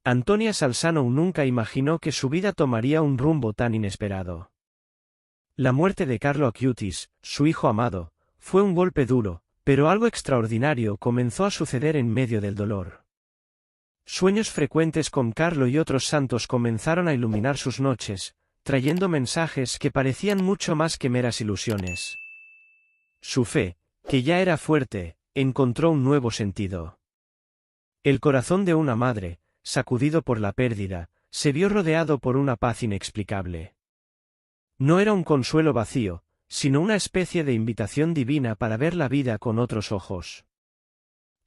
Antonia Salzano nunca imaginó que su vida tomaría un rumbo tan inesperado. La muerte de Carlo Acutis, su hijo amado, fue un golpe duro, pero algo extraordinario comenzó a suceder en medio del dolor. Sueños frecuentes con Carlo y otros santos comenzaron a iluminar sus noches, trayendo mensajes que parecían mucho más que meras ilusiones. Su fe, que ya era fuerte, encontró un nuevo sentido. El corazón de una madre, sacudido por la pérdida, se vio rodeado por una paz inexplicable. No era un consuelo vacío, sino una especie de invitación divina para ver la vida con otros ojos.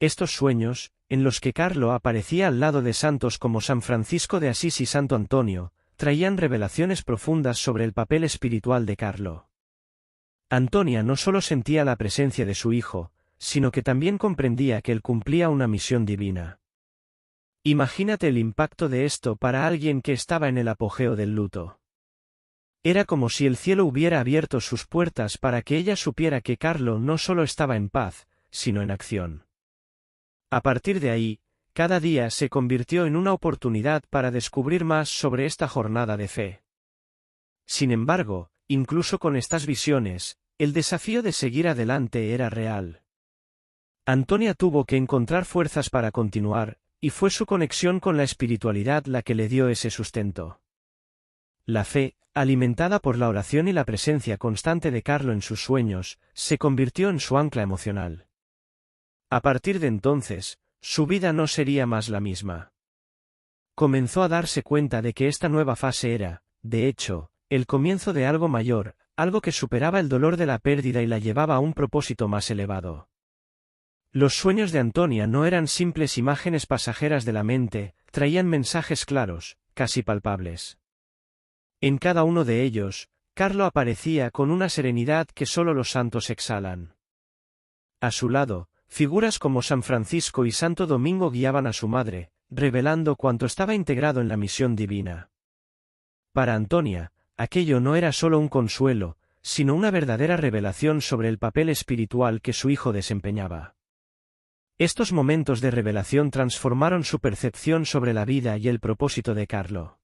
Estos sueños, en los que Carlo aparecía al lado de santos como San Francisco de Asís y Santo Antonio, traían revelaciones profundas sobre el papel espiritual de Carlo. Antonia no solo sentía la presencia de su hijo, sino que también comprendía que él cumplía una misión divina. Imagínate el impacto de esto para alguien que estaba en el apogeo del luto. Era como si el cielo hubiera abierto sus puertas para que ella supiera que Carlo no solo estaba en paz, sino en acción. A partir de ahí, cada día se convirtió en una oportunidad para descubrir más sobre esta jornada de fe. Sin embargo, incluso con estas visiones, el desafío de seguir adelante era real. Antonia tuvo que encontrar fuerzas para continuar, y fue su conexión con la espiritualidad la que le dio ese sustento. La fe, alimentada por la oración y la presencia constante de Carlo en sus sueños, se convirtió en su ancla emocional. A partir de entonces, su vida no sería más la misma. Comenzó a darse cuenta de que esta nueva fase era, de hecho, el comienzo de algo mayor, algo que superaba el dolor de la pérdida y la llevaba a un propósito más elevado. Los sueños de Antonia no eran simples imágenes pasajeras de la mente, traían mensajes claros, casi palpables. En cada uno de ellos, Carlo aparecía con una serenidad que solo los santos exhalan. A su lado, figuras como San Francisco y Santo Domingo guiaban a su madre, revelando cuanto estaba integrado en la misión divina. Para Antonia, aquello no era solo un consuelo, sino una verdadera revelación sobre el papel espiritual que su hijo desempeñaba. Estos momentos de revelación transformaron su percepción sobre la vida y el propósito de Carlo.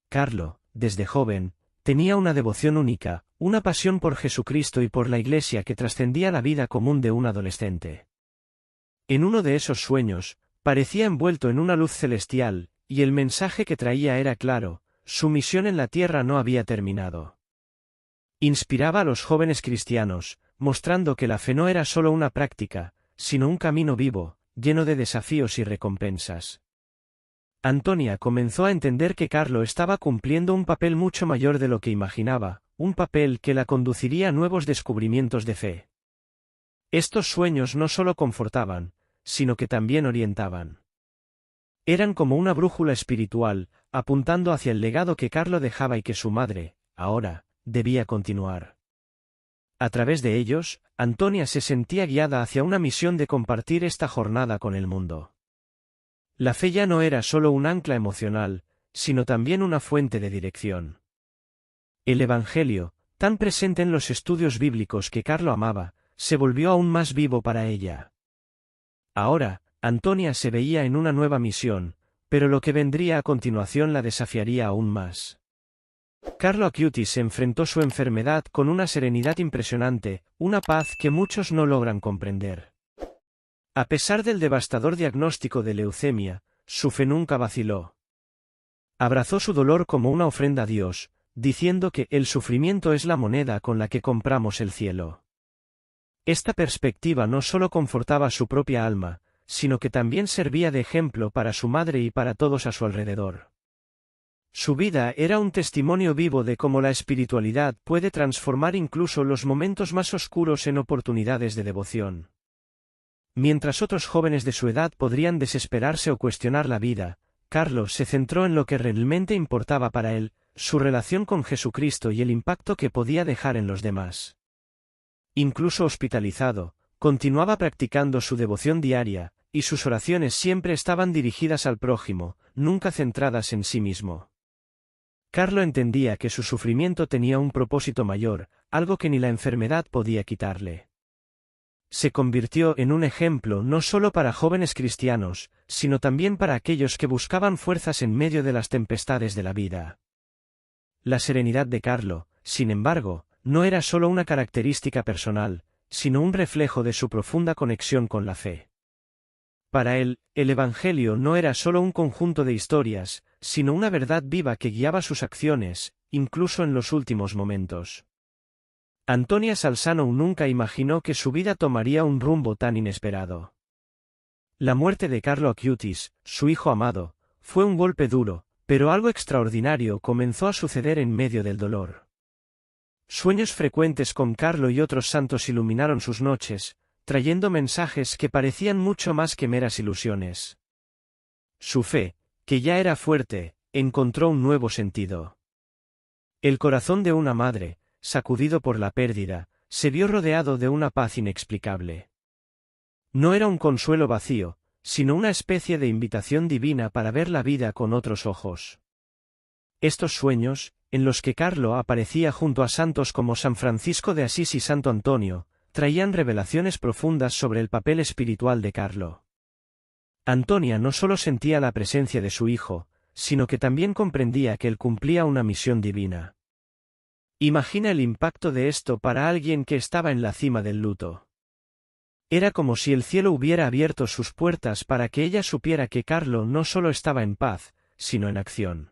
Carlo, desde joven, tenía una devoción única, una pasión por Jesucristo y por la Iglesia que trascendía la vida común de un adolescente. En uno de esos sueños, parecía envuelto en una luz celestial, y el mensaje que traía era claro: su misión en la tierra no había terminado. Inspiraba a los jóvenes cristianos, mostrando que la fe no era solo una práctica, sino un camino vivo, lleno de desafíos y recompensas. Antonia comenzó a entender que Carlo estaba cumpliendo un papel mucho mayor de lo que imaginaba, un papel que la conduciría a nuevos descubrimientos de fe. Estos sueños no solo confortaban, sino que también orientaban. Eran como una brújula espiritual, apuntando hacia el legado que Carlo dejaba y que su madre, ahora, debía continuar. A través de ellos, Antonia se sentía guiada hacia una misión de compartir esta jornada con el mundo. La fe ya no era solo un ancla emocional, sino también una fuente de dirección. El Evangelio, tan presente en los estudios bíblicos que Carlo amaba, se volvió aún más vivo para ella. Ahora, Antonia se veía en una nueva misión, pero lo que vendría a continuación la desafiaría aún más. Carlo Acutis enfrentó su enfermedad con una serenidad impresionante, una paz que muchos no logran comprender. A pesar del devastador diagnóstico de leucemia, su fe nunca vaciló. Abrazó su dolor como una ofrenda a Dios, diciendo que el sufrimiento es la moneda con la que compramos el cielo. Esta perspectiva no solo confortaba su propia alma, sino que también servía de ejemplo para su madre y para todos a su alrededor. Su vida era un testimonio vivo de cómo la espiritualidad puede transformar incluso los momentos más oscuros en oportunidades de devoción. Mientras otros jóvenes de su edad podrían desesperarse o cuestionar la vida, Carlo se centró en lo que realmente importaba para él, su relación con Jesucristo y el impacto que podía dejar en los demás. Incluso hospitalizado, continuaba practicando su devoción diaria, y sus oraciones siempre estaban dirigidas al prójimo, nunca centradas en sí mismo. Carlo entendía que su sufrimiento tenía un propósito mayor, algo que ni la enfermedad podía quitarle. Se convirtió en un ejemplo no solo para jóvenes cristianos, sino también para aquellos que buscaban fuerzas en medio de las tempestades de la vida. La serenidad de Carlo, sin embargo, no era solo una característica personal, sino un reflejo de su profunda conexión con la fe. Para él, el Evangelio no era solo un conjunto de historias, sino una verdad viva que guiaba sus acciones, incluso en los últimos momentos. Antonia Salzano nunca imaginó que su vida tomaría un rumbo tan inesperado. La muerte de Carlo Acutis, su hijo amado, fue un golpe duro, pero algo extraordinario comenzó a suceder en medio del dolor. Sueños frecuentes con Carlo y otros santos iluminaron sus noches, trayendo mensajes que parecían mucho más que meras ilusiones. Su fe, que ya era fuerte, encontró un nuevo sentido. El corazón de una madre, sacudido por la pérdida, se vio rodeado de una paz inexplicable. No era un consuelo vacío, sino una especie de invitación divina para ver la vida con otros ojos. Estos sueños, en los que Carlo aparecía junto a santos como San Francisco de Asís y Santo Antonio, traían revelaciones profundas sobre el papel espiritual de Carlo. Antonia no solo sentía la presencia de su hijo, sino que también comprendía que él cumplía una misión divina. Imagina el impacto de esto para alguien que estaba en la cima del luto. Era como si el cielo hubiera abierto sus puertas para que ella supiera que Carlo no solo estaba en paz, sino en acción.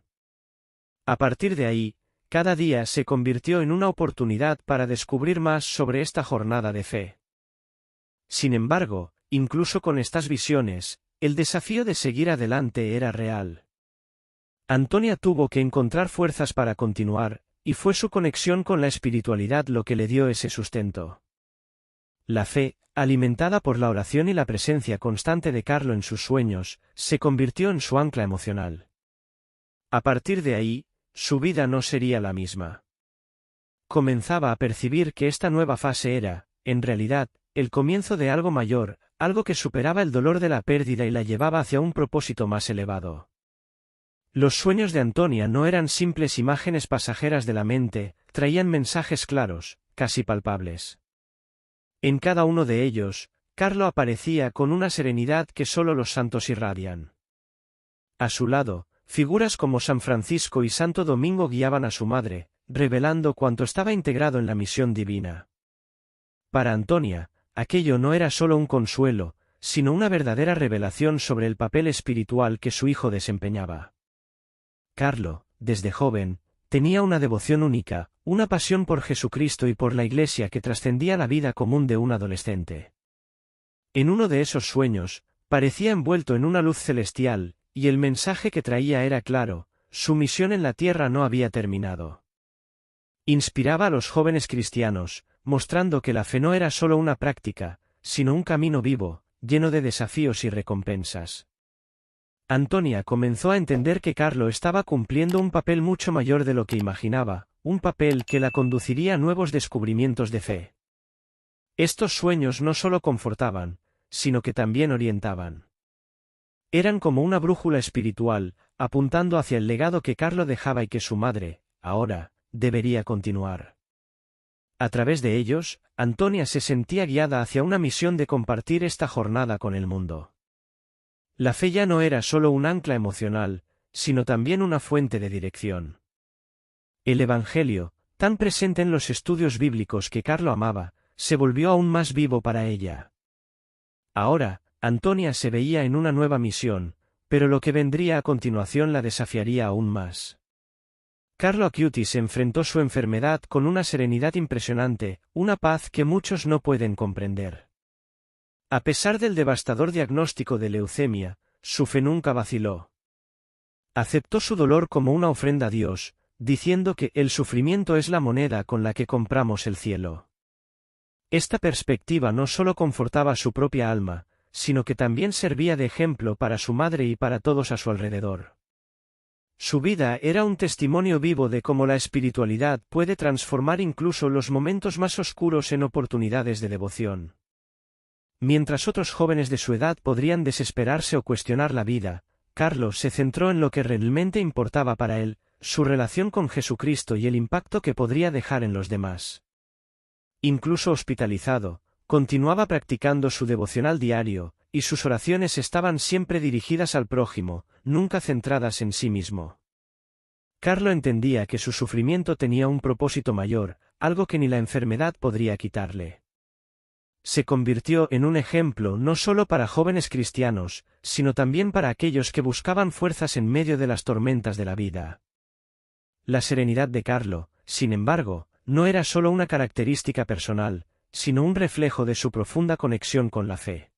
A partir de ahí, cada día se convirtió en una oportunidad para descubrir más sobre esta jornada de fe. Sin embargo, incluso con estas visiones, el desafío de seguir adelante era real. Antonia tuvo que encontrar fuerzas para continuar, y fue su conexión con la espiritualidad lo que le dio ese sustento. La fe, alimentada por la oración y la presencia constante de Carlo en sus sueños, se convirtió en su ancla emocional. A partir de ahí, su vida no sería la misma. Comenzaba a percibir que esta nueva fase era, en realidad, el comienzo de algo mayor, algo que superaba el dolor de la pérdida y la llevaba hacia un propósito más elevado. Los sueños de Antonia no eran simples imágenes pasajeras de la mente, traían mensajes claros, casi palpables. En cada uno de ellos, Carlo aparecía con una serenidad que solo los santos irradian. A su lado, figuras como San Francisco y Santo Domingo guiaban a su madre, revelando cuanto estaba integrado en la misión divina. Para Antonia, aquello no era solo un consuelo, sino una verdadera revelación sobre el papel espiritual que su hijo desempeñaba. Carlo, desde joven, tenía una devoción única, una pasión por Jesucristo y por la Iglesia que trascendía la vida común de un adolescente. En uno de esos sueños, parecía envuelto en una luz celestial, y el mensaje que traía era claro: su misión en la tierra no había terminado. Inspiraba a los jóvenes cristianos, mostrando que la fe no era solo una práctica, sino un camino vivo, lleno de desafíos y recompensas. Antonia comenzó a entender que Carlo estaba cumpliendo un papel mucho mayor de lo que imaginaba, un papel que la conduciría a nuevos descubrimientos de fe. Estos sueños no solo confortaban, sino que también orientaban. Eran como una brújula espiritual, apuntando hacia el legado que Carlo dejaba y que su madre, ahora, debería continuar. A través de ellos, Antonia se sentía guiada hacia una misión de compartir esta jornada con el mundo. La fe ya no era solo un ancla emocional, sino también una fuente de dirección. El Evangelio, tan presente en los estudios bíblicos que Carlo amaba, se volvió aún más vivo para ella. Ahora, Antonia se veía en una nueva misión, pero lo que vendría a continuación la desafiaría aún más. Carlo Acutis enfrentó su enfermedad con una serenidad impresionante, una paz que muchos no pueden comprender. A pesar del devastador diagnóstico de leucemia, su fe nunca vaciló. Aceptó su dolor como una ofrenda a Dios, diciendo que el sufrimiento es la moneda con la que compramos el cielo. Esta perspectiva no solo confortaba su propia alma, sino que también servía de ejemplo para su madre y para todos a su alrededor. Su vida era un testimonio vivo de cómo la espiritualidad puede transformar incluso los momentos más oscuros en oportunidades de devoción. Mientras otros jóvenes de su edad podrían desesperarse o cuestionar la vida, Carlo se centró en lo que realmente importaba para él, su relación con Jesucristo y el impacto que podría dejar en los demás. Incluso hospitalizado, continuaba practicando su devocional diario, y sus oraciones estaban siempre dirigidas al prójimo, nunca centradas en sí mismo. Carlo entendía que su sufrimiento tenía un propósito mayor, algo que ni la enfermedad podría quitarle. Se convirtió en un ejemplo no solo para jóvenes cristianos, sino también para aquellos que buscaban fuerzas en medio de las tormentas de la vida. La serenidad de Carlo, sin embargo, no era solo una característica personal, sino un reflejo de su profunda conexión con la fe.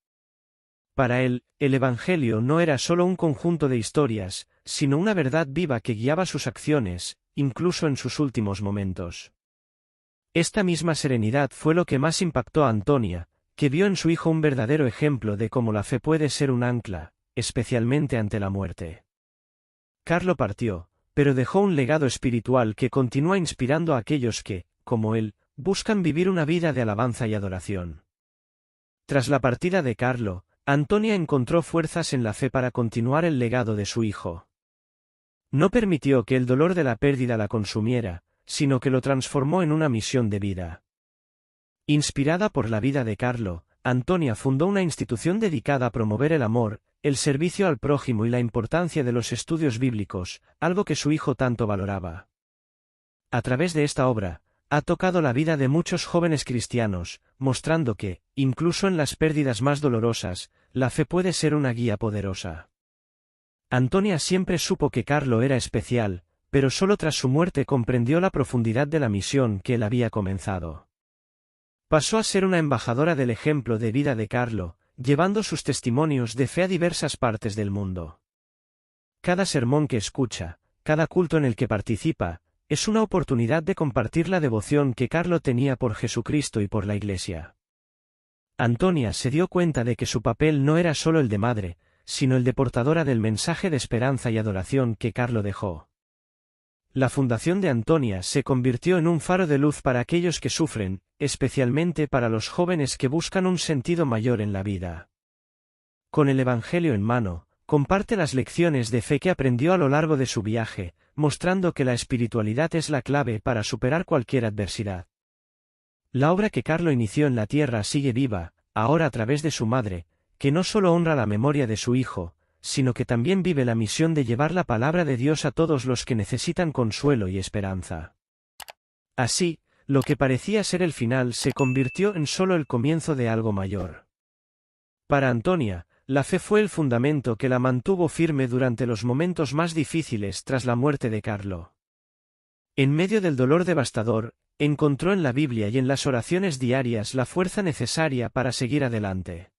Para él, el Evangelio no era solo un conjunto de historias, sino una verdad viva que guiaba sus acciones, incluso en sus últimos momentos. Esta misma serenidad fue lo que más impactó a Antonia, que vio en su hijo un verdadero ejemplo de cómo la fe puede ser un ancla, especialmente ante la muerte. Carlo partió, pero dejó un legado espiritual que continúa inspirando a aquellos que, como él, buscan vivir una vida de alabanza y adoración. Tras la partida de Carlo, Antonia encontró fuerzas en la fe para continuar el legado de su hijo. No permitió que el dolor de la pérdida la consumiera, sino que lo transformó en una misión de vida. Inspirada por la vida de Carlo, Antonia fundó una institución dedicada a promover el amor, el servicio al prójimo y la importancia de los estudios bíblicos, algo que su hijo tanto valoraba. A través de esta obra, ha tocado la vida de muchos jóvenes cristianos, mostrando que, incluso en las pérdidas más dolorosas, la fe puede ser una guía poderosa. Antonia siempre supo que Carlo era especial, pero solo tras su muerte comprendió la profundidad de la misión que él había comenzado. Pasó a ser una embajadora del ejemplo de vida de Carlo, llevando sus testimonios de fe a diversas partes del mundo. Cada sermón que escucha, cada culto en el que participa, es una oportunidad de compartir la devoción que Carlo tenía por Jesucristo y por la Iglesia. Antonia se dio cuenta de que su papel no era solo el de madre, sino el de portadora del mensaje de esperanza y adoración que Carlo dejó. La fundación de Antonia se convirtió en un faro de luz para aquellos que sufren, especialmente para los jóvenes que buscan un sentido mayor en la vida. Con el Evangelio en mano, comparte las lecciones de fe que aprendió a lo largo de su viaje, mostrando que la espiritualidad es la clave para superar cualquier adversidad. La obra que Carlo inició en la tierra sigue viva, ahora a través de su madre, que no solo honra la memoria de su hijo, sino que también vive la misión de llevar la palabra de Dios a todos los que necesitan consuelo y esperanza. Así, lo que parecía ser el final se convirtió en solo el comienzo de algo mayor. Para Antonia, la fe fue el fundamento que la mantuvo firme durante los momentos más difíciles tras la muerte de Carlo. En medio del dolor devastador, encontró en la Biblia y en las oraciones diarias la fuerza necesaria para seguir adelante.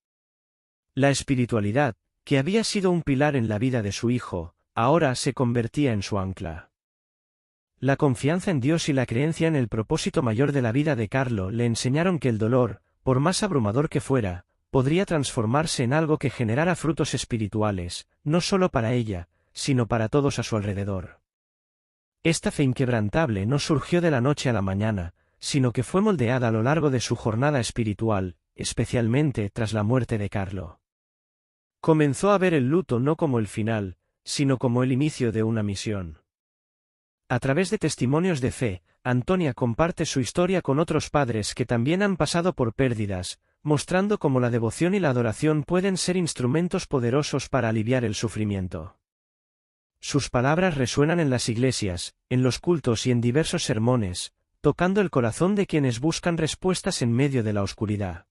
La espiritualidad, que había sido un pilar en la vida de su hijo, ahora se convertía en su ancla. La confianza en Dios y la creencia en el propósito mayor de la vida de Carlo le enseñaron que el dolor, por más abrumador que fuera, podría transformarse en algo que generara frutos espirituales, no solo para ella, sino para todos a su alrededor. Esta fe inquebrantable no surgió de la noche a la mañana, sino que fue moldeada a lo largo de su jornada espiritual, especialmente tras la muerte de Carlo. Comenzó a ver el luto no como el final, sino como el inicio de una misión. A través de testimonios de fe, Antonia comparte su historia con otros padres que también han pasado por pérdidas, mostrando cómo la devoción y la adoración pueden ser instrumentos poderosos para aliviar el sufrimiento. Sus palabras resuenan en las iglesias, en los cultos y en diversos sermones, tocando el corazón de quienes buscan respuestas en medio de la oscuridad.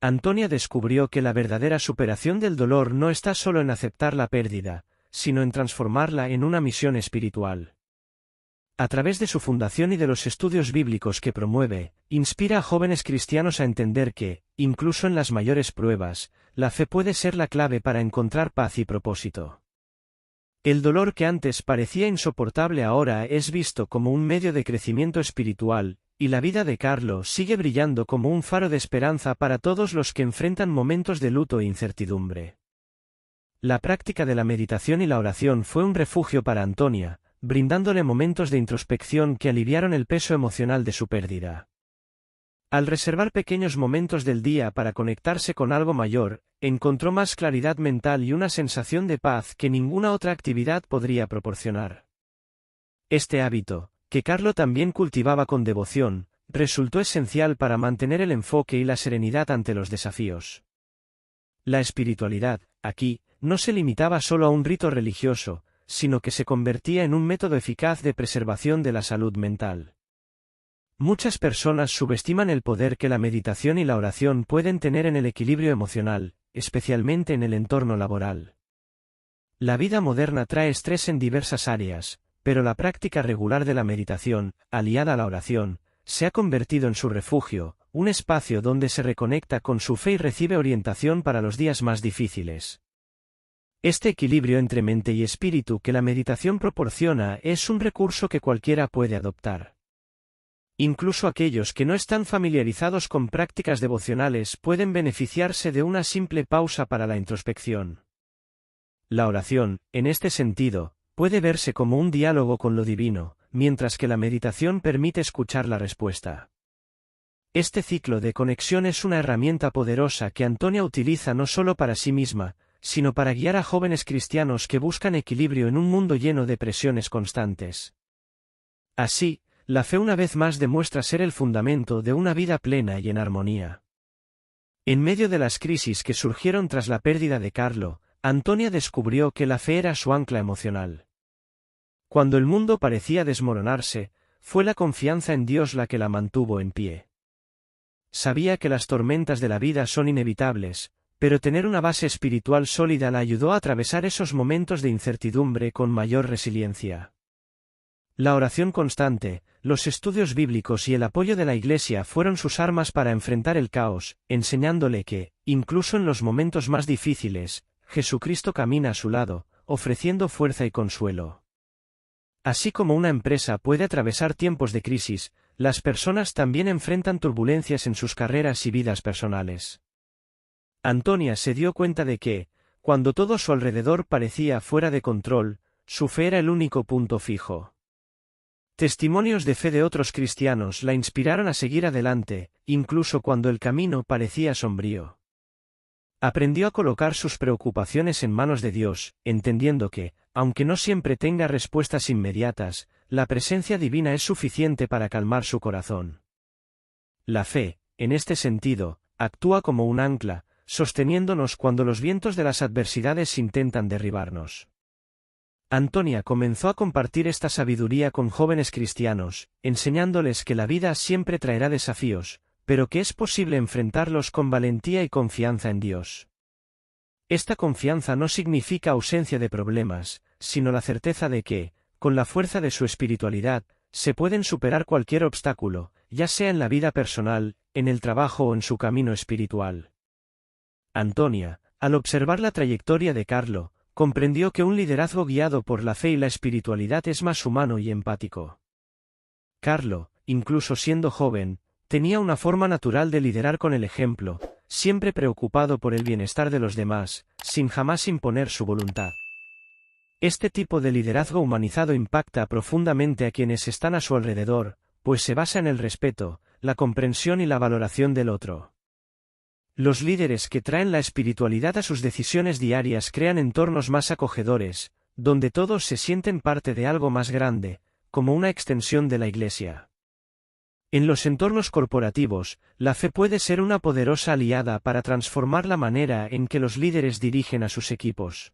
Antonia descubrió que la verdadera superación del dolor no está solo en aceptar la pérdida, sino en transformarla en una misión espiritual. A través de su fundación y de los estudios bíblicos que promueve, inspira a jóvenes cristianos a entender que, incluso en las mayores pruebas, la fe puede ser la clave para encontrar paz y propósito. El dolor que antes parecía insoportable ahora es visto como un medio de crecimiento espiritual, y la vida de Carlo sigue brillando como un faro de esperanza para todos los que enfrentan momentos de luto e incertidumbre. La práctica de la meditación y la oración fue un refugio para Antonia, brindándole momentos de introspección que aliviaron el peso emocional de su pérdida. Al reservar pequeños momentos del día para conectarse con algo mayor, encontró más claridad mental y una sensación de paz que ninguna otra actividad podría proporcionar. Este hábito, que Carlo también cultivaba con devoción, resultó esencial para mantener el enfoque y la serenidad ante los desafíos. La espiritualidad, aquí, no se limitaba solo a un rito religioso, sino que se convertía en un método eficaz de preservación de la salud mental. Muchas personas subestiman el poder que la meditación y la oración pueden tener en el equilibrio emocional, especialmente en el entorno laboral. La vida moderna trae estrés en diversas áreas, pero la práctica regular de la meditación, aliada a la oración, se ha convertido en su refugio, un espacio donde se reconecta con su fe y recibe orientación para los días más difíciles. Este equilibrio entre mente y espíritu que la meditación proporciona es un recurso que cualquiera puede adoptar. Incluso aquellos que no están familiarizados con prácticas devocionales pueden beneficiarse de una simple pausa para la introspección. La oración, en este sentido, puede verse como un diálogo con lo divino, mientras que la meditación permite escuchar la respuesta. Este ciclo de conexión es una herramienta poderosa que Antonia utiliza no solo para sí misma, sino para guiar a jóvenes cristianos que buscan equilibrio en un mundo lleno de presiones constantes. Así, la fe una vez más demuestra ser el fundamento de una vida plena y en armonía. En medio de las crisis que surgieron tras la pérdida de Carlo, Antonia descubrió que la fe era su ancla emocional. Cuando el mundo parecía desmoronarse, fue la confianza en Dios la que la mantuvo en pie. Sabía que las tormentas de la vida son inevitables, pero tener una base espiritual sólida la ayudó a atravesar esos momentos de incertidumbre con mayor resiliencia. La oración constante, los estudios bíblicos y el apoyo de la Iglesia fueron sus armas para enfrentar el caos, enseñándole que, incluso en los momentos más difíciles, Jesucristo camina a su lado, ofreciendo fuerza y consuelo. Así como una empresa puede atravesar tiempos de crisis, las personas también enfrentan turbulencias en sus carreras y vidas personales. Antonia se dio cuenta de que, cuando todo a su alrededor parecía fuera de control, su fe era el único punto fijo. Testimonios de fe de otros cristianos la inspiraron a seguir adelante, incluso cuando el camino parecía sombrío. Aprendió a colocar sus preocupaciones en manos de Dios, entendiendo que, aunque no siempre tenga respuestas inmediatas, la presencia divina es suficiente para calmar su corazón. La fe, en este sentido, actúa como un ancla, sosteniéndonos cuando los vientos de las adversidades intentan derribarnos. Antonia comenzó a compartir esta sabiduría con jóvenes cristianos, enseñándoles que la vida siempre traerá desafíos, pero que es posible enfrentarlos con valentía y confianza en Dios. Esta confianza no significa ausencia de problemas, sino la certeza de que, con la fuerza de su espiritualidad, se pueden superar cualquier obstáculo, ya sea en la vida personal, en el trabajo o en su camino espiritual. Antonia, al observar la trayectoria de Carlo, comprendió que un liderazgo guiado por la fe y la espiritualidad es más humano y empático. Carlo, incluso siendo joven, tenía una forma natural de liderar con el ejemplo, siempre preocupado por el bienestar de los demás, sin jamás imponer su voluntad. Este tipo de liderazgo humanizado impacta profundamente a quienes están a su alrededor, pues se basa en el respeto, la comprensión y la valoración del otro. Los líderes que traen la espiritualidad a sus decisiones diarias crean entornos más acogedores, donde todos se sienten parte de algo más grande, como una extensión de la Iglesia. En los entornos corporativos, la fe puede ser una poderosa aliada para transformar la manera en que los líderes dirigen a sus equipos.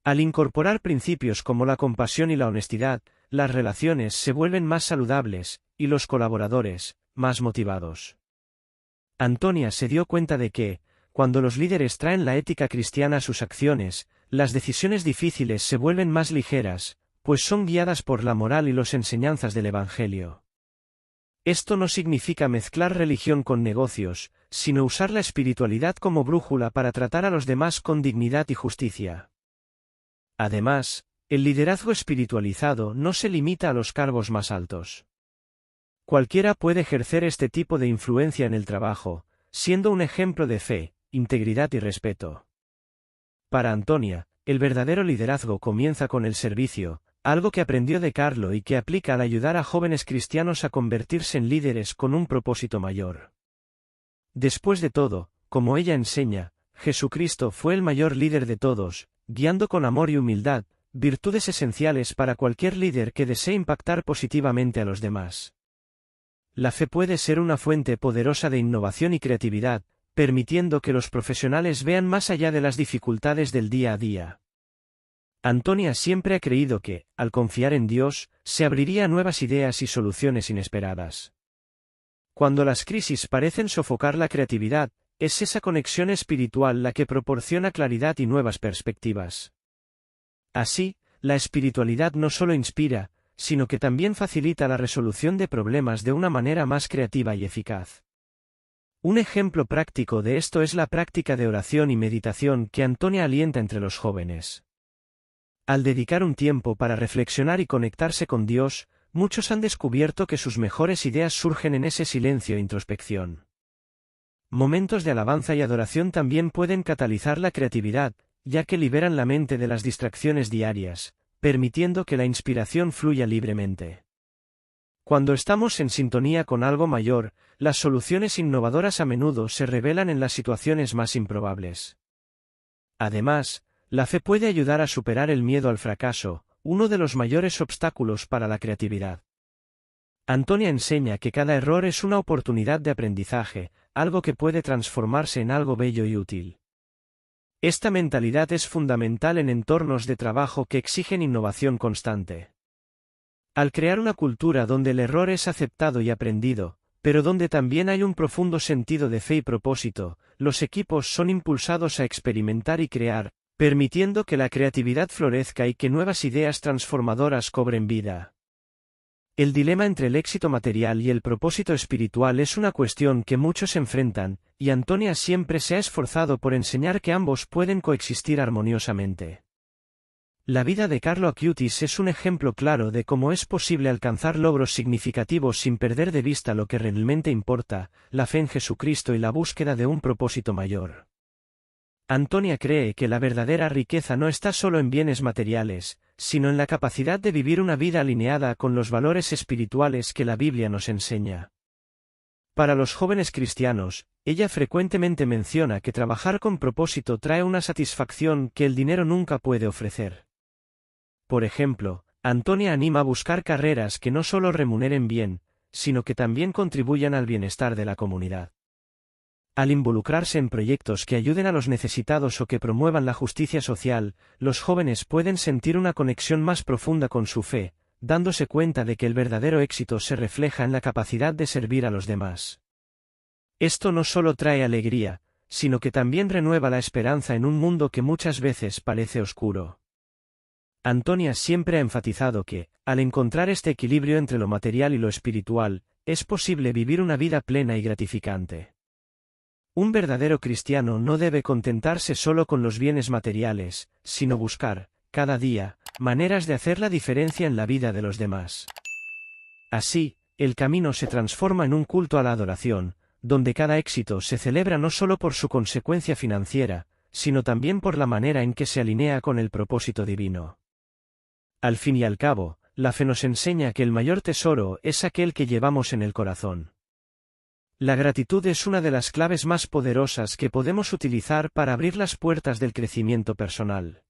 Al incorporar principios como la compasión y la honestidad, las relaciones se vuelven más saludables, y los colaboradores, más motivados. Antonia se dio cuenta de que, cuando los líderes traen la ética cristiana a sus acciones, las decisiones difíciles se vuelven más ligeras, pues son guiadas por la moral y las enseñanzas del Evangelio. Esto no significa mezclar religión con negocios, sino usar la espiritualidad como brújula para tratar a los demás con dignidad y justicia. Además, el liderazgo espiritualizado no se limita a los cargos más altos. Cualquiera puede ejercer este tipo de influencia en el trabajo, siendo un ejemplo de fe, integridad y respeto. Para Antonia, el verdadero liderazgo comienza con el servicio, algo que aprendió de Carlo y que aplica al ayudar a jóvenes cristianos a convertirse en líderes con un propósito mayor. Después de todo, como ella enseña, Jesucristo fue el mayor líder de todos, guiando con amor y humildad, virtudes esenciales para cualquier líder que desee impactar positivamente a los demás. La fe puede ser una fuente poderosa de innovación y creatividad, permitiendo que los profesionales vean más allá de las dificultades del día a día. Antonia siempre ha creído que, al confiar en Dios, se abriría a nuevas ideas y soluciones inesperadas. Cuando las crisis parecen sofocar la creatividad, es esa conexión espiritual la que proporciona claridad y nuevas perspectivas. Así, la espiritualidad no solo inspira, sino que también facilita la resolución de problemas de una manera más creativa y eficaz. Un ejemplo práctico de esto es la práctica de oración y meditación que Antonia alienta entre los jóvenes. Al dedicar un tiempo para reflexionar y conectarse con Dios, muchos han descubierto que sus mejores ideas surgen en ese silencio e introspección. Momentos de alabanza y adoración también pueden catalizar la creatividad, ya que liberan la mente de las distracciones diarias, permitiendo que la inspiración fluya libremente. Cuando estamos en sintonía con algo mayor, las soluciones innovadoras a menudo se revelan en las situaciones más improbables. Además, la fe puede ayudar a superar el miedo al fracaso, uno de los mayores obstáculos para la creatividad. Antonia enseña que cada error es una oportunidad de aprendizaje, algo que puede transformarse en algo bello y útil. Esta mentalidad es fundamental en entornos de trabajo que exigen innovación constante. Al crear una cultura donde el error es aceptado y aprendido, pero donde también hay un profundo sentido de fe y propósito, los equipos son impulsados a experimentar y crear, permitiendo que la creatividad florezca y que nuevas ideas transformadoras cobren vida. El dilema entre el éxito material y el propósito espiritual es una cuestión que muchos enfrentan, y Antonia siempre se ha esforzado por enseñar que ambos pueden coexistir armoniosamente. La vida de Carlo Acutis es un ejemplo claro de cómo es posible alcanzar logros significativos sin perder de vista lo que realmente importa, la fe en Jesucristo y la búsqueda de un propósito mayor. Antonia cree que la verdadera riqueza no está solo en bienes materiales, sino en la capacidad de vivir una vida alineada con los valores espirituales que la Biblia nos enseña. Para los jóvenes cristianos, ella frecuentemente menciona que trabajar con propósito trae una satisfacción que el dinero nunca puede ofrecer. Por ejemplo, Antonia anima a buscar carreras que no solo remuneren bien, sino que también contribuyan al bienestar de la comunidad. Al involucrarse en proyectos que ayuden a los necesitados o que promuevan la justicia social, los jóvenes pueden sentir una conexión más profunda con su fe, dándose cuenta de que el verdadero éxito se refleja en la capacidad de servir a los demás. Esto no solo trae alegría, sino que también renueva la esperanza en un mundo que muchas veces parece oscuro. Antonia siempre ha enfatizado que, al encontrar este equilibrio entre lo material y lo espiritual, es posible vivir una vida plena y gratificante. Un verdadero cristiano no debe contentarse solo con los bienes materiales, sino buscar, cada día, maneras de hacer la diferencia en la vida de los demás. Así, el camino se transforma en un culto a la adoración, donde cada éxito se celebra no solo por su consecuencia financiera, sino también por la manera en que se alinea con el propósito divino. Al fin y al cabo, la fe nos enseña que el mayor tesoro es aquel que llevamos en el corazón. La gratitud es una de las claves más poderosas que podemos utilizar para abrir las puertas del crecimiento personal.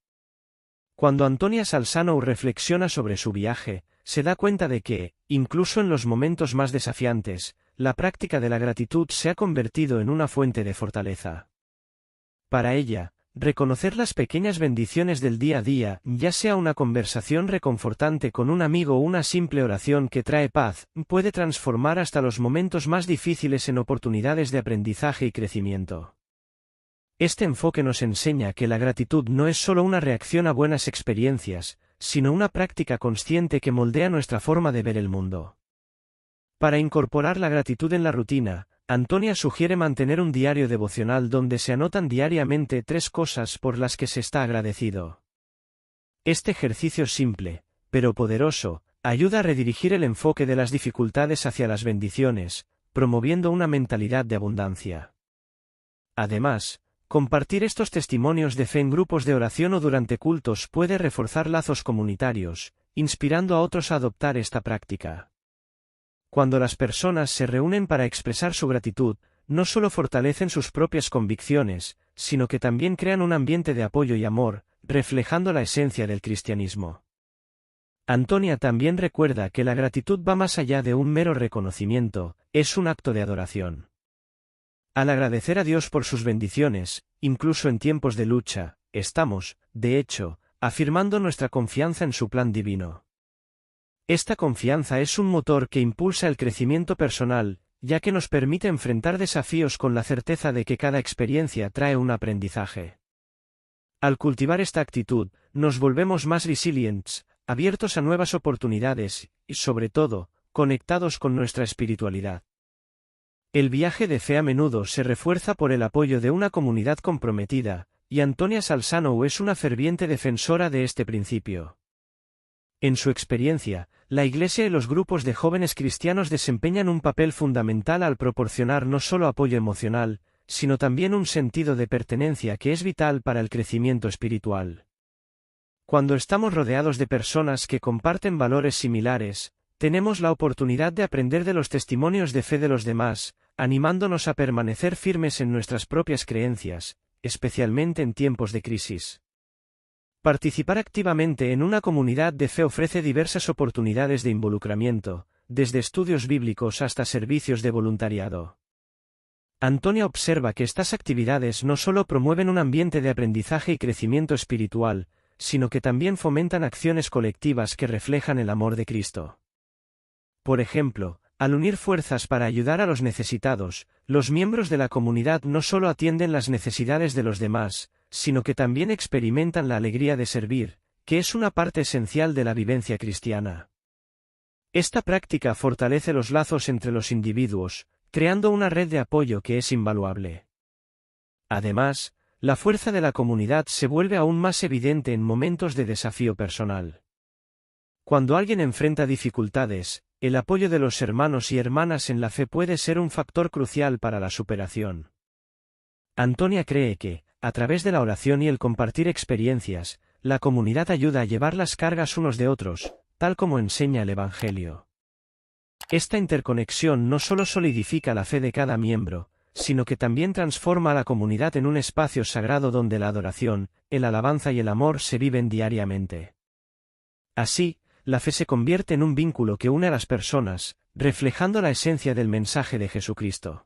Cuando Antonia Salsano reflexiona sobre su viaje, se da cuenta de que, incluso en los momentos más desafiantes, la práctica de la gratitud se ha convertido en una fuente de fortaleza. Para ella, reconocer las pequeñas bendiciones del día a día, ya sea una conversación reconfortante con un amigo o una simple oración que trae paz, puede transformar hasta los momentos más difíciles en oportunidades de aprendizaje y crecimiento. Este enfoque nos enseña que la gratitud no es solo una reacción a buenas experiencias, sino una práctica consciente que moldea nuestra forma de ver el mundo. Para incorporar la gratitud en la rutina, Antonia sugiere mantener un diario devocional donde se anotan diariamente 3 cosas por las que se está agradecido. Este ejercicio simple, pero poderoso, ayuda a redirigir el enfoque de las dificultades hacia las bendiciones, promoviendo una mentalidad de abundancia. Además, compartir estos testimonios de fe en grupos de oración o durante cultos puede reforzar lazos comunitarios, inspirando a otros a adoptar esta práctica. Cuando las personas se reúnen para expresar su gratitud, no solo fortalecen sus propias convicciones, sino que también crean un ambiente de apoyo y amor, reflejando la esencia del cristianismo. Antonia también recuerda que la gratitud va más allá de un mero reconocimiento, es un acto de adoración. Al agradecer a Dios por sus bendiciones, incluso en tiempos de lucha, estamos, de hecho, afirmando nuestra confianza en su plan divino. Esta confianza es un motor que impulsa el crecimiento personal, ya que nos permite enfrentar desafíos con la certeza de que cada experiencia trae un aprendizaje. Al cultivar esta actitud, nos volvemos más resilientes, abiertos a nuevas oportunidades, y sobre todo, conectados con nuestra espiritualidad. El viaje de fe a menudo se refuerza por el apoyo de una comunidad comprometida, y Antonia Salzano es una ferviente defensora de este principio. En su experiencia, la Iglesia y los grupos de jóvenes cristianos desempeñan un papel fundamental al proporcionar no solo apoyo emocional, sino también un sentido de pertenencia que es vital para el crecimiento espiritual. Cuando estamos rodeados de personas que comparten valores similares, tenemos la oportunidad de aprender de los testimonios de fe de los demás, animándonos a permanecer firmes en nuestras propias creencias, especialmente en tiempos de crisis. Participar activamente en una comunidad de fe ofrece diversas oportunidades de involucramiento, desde estudios bíblicos hasta servicios de voluntariado. Antonia observa que estas actividades no solo promueven un ambiente de aprendizaje y crecimiento espiritual, sino que también fomentan acciones colectivas que reflejan el amor de Cristo. Por ejemplo, al unir fuerzas para ayudar a los necesitados, los miembros de la comunidad no solo atienden las necesidades de los demás, sino que también experimentan la alegría de servir, que es una parte esencial de la vivencia cristiana. Esta práctica fortalece los lazos entre los individuos, creando una red de apoyo que es invaluable. Además, la fuerza de la comunidad se vuelve aún más evidente en momentos de desafío personal. Cuando alguien enfrenta dificultades, el apoyo de los hermanos y hermanas en la fe puede ser un factor crucial para la superación. Antonia cree que, a través de la oración y el compartir experiencias, la comunidad ayuda a llevar las cargas unos de otros, tal como enseña el Evangelio. Esta interconexión no solo solidifica la fe de cada miembro, sino que también transforma a la comunidad en un espacio sagrado donde la adoración, el alabanza y el amor se viven diariamente. Así, la fe se convierte en un vínculo que une a las personas, reflejando la esencia del mensaje de Jesucristo.